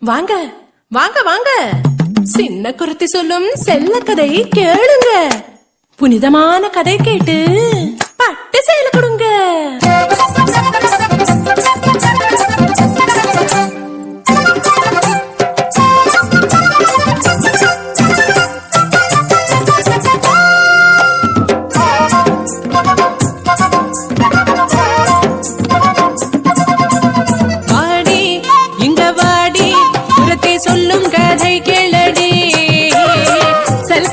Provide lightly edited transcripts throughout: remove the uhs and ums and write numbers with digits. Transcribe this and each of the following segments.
வாங்க வாங்க வாங்க, சின்ன குருத்தி சொல்லும் செல்ல கதை கேளுங்க. புனிதமான கதை கேட்டு பட்டு சேல கொடுங்க. சொல்லும் கதை கேளடி,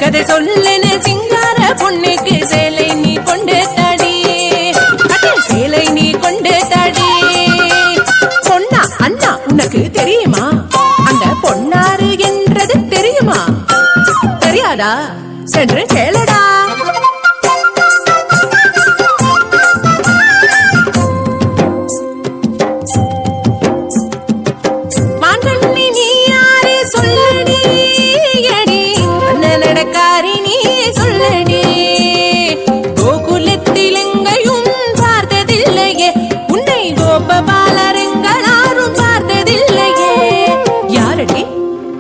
கதை சொல்லுன சிங்கார பொண்ணுக்கு சேலை நீ கொண்டு தாடி, சேலை நீ கொண்டு தாடி. பொன்னா அண்ணா உனக்கு தெரியுமா? அந்த பொன்னாரு என்றது தெரியுமா? தெரியாதா? சென்று கேளடா.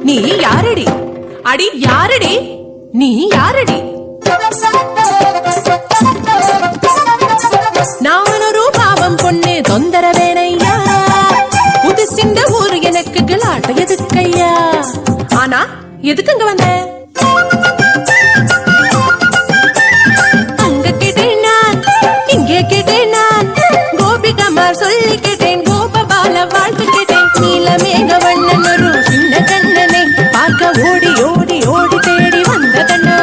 நீ யாரடி? அடி யாரடி? நீ யாரடி? நான் ஒரு பாவம் பொண்ணு தொந்தரவேனையா, புதுசிந்த ஊர் எனக்கு கிளாட்ட எதுக்கையா? ஆனா எதுக்குங்க வந்த? அங்க கேட்டேன் நான், இங்கே கேட்டேன் நான், கோபிகமார் சொல்லி கேட்டேன், கோபபால வாழ்த்து கேட்டேன், நீலமேக வண்ணன் ஒரு சின்ன கண்ணனை பார்க்க ஓடி ஓடி ஓடி தேடி வந்ததண்ணா,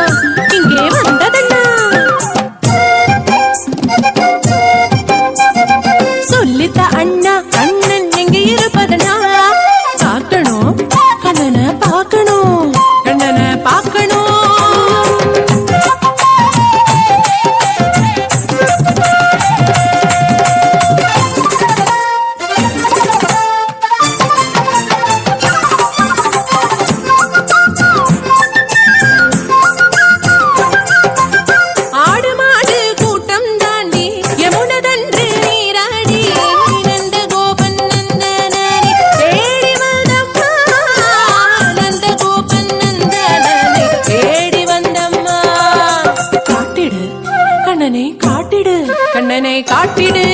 இங்கே வந்ததண்ணா. சொல்லித்த அண்ணா கண்ணன் எங்க இருப்பதனா, பார்க்கணும் கண்ணனை பார்க்கணும், கண்ணனை பார்க்கணும். காட்டிடு கண்ணனை காட்டிடு.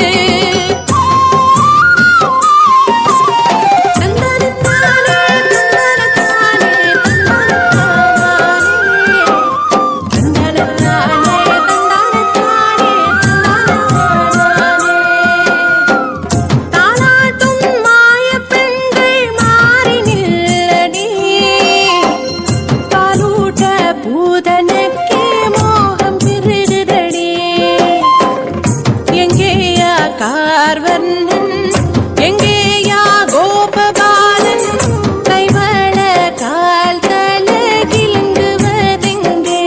எங்கேயா கோபபாலன் கைவள கால் தல கிளங்குவதெங்கே?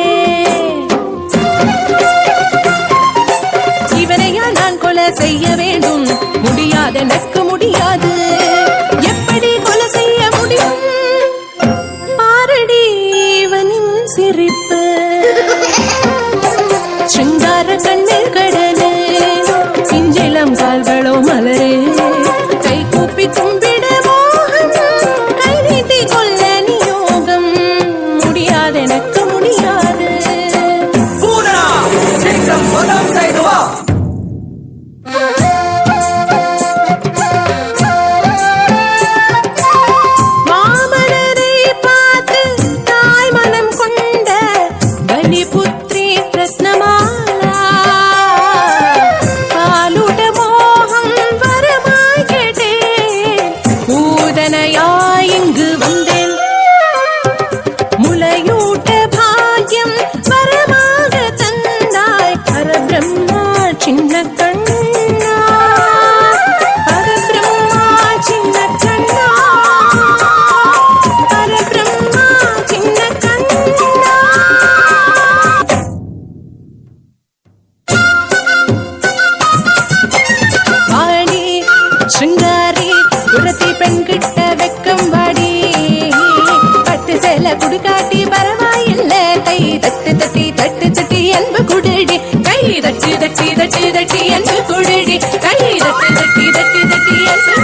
இவனையா நான் கொலை செய்ய வேண்டும்? முடியாது, எனக்கு முடியாது. எப்படி கொலை செய்ய முடியும்? பாரடி இவனின் சிரிப்பு, சிங்கார கண்ணில் கடலே, இஞ்சிலம் கால்களோ மலரே, கை கூப்பி கும்பிட மோகம், கை நீட்டி கொள்ள நியோகம், முடியாது எனக்கு முடியாது. மாமனரை பார்த்து தாய் மனம் கொண்ட பலிபுத்ரி ரத்னமாலா, இங்கு வந்தேன் முளையூட்ட பாக்கியம் வரமாக தந்தாய், பரபிரம்மா சின்ன கண்ணா, பரபிரம்மா சின்ன கண்ணா, பரபிரம்மா சின்ன கண்ணா. வாடி சிங்காரி குரத்தி பெண்கிட்ட வெக்கம் வாடி, பட்டு சேல குடுக்காட்டி பரவாயில்ல, கை தட்டு தட்டி தட்டு தட்டி அன்பு குடுடி, கை தட்டி தட்டி தட்டி தட்டி அன்பு குடுடி, கை தட்டி தட்டி தட்டி தட்டி அன்பு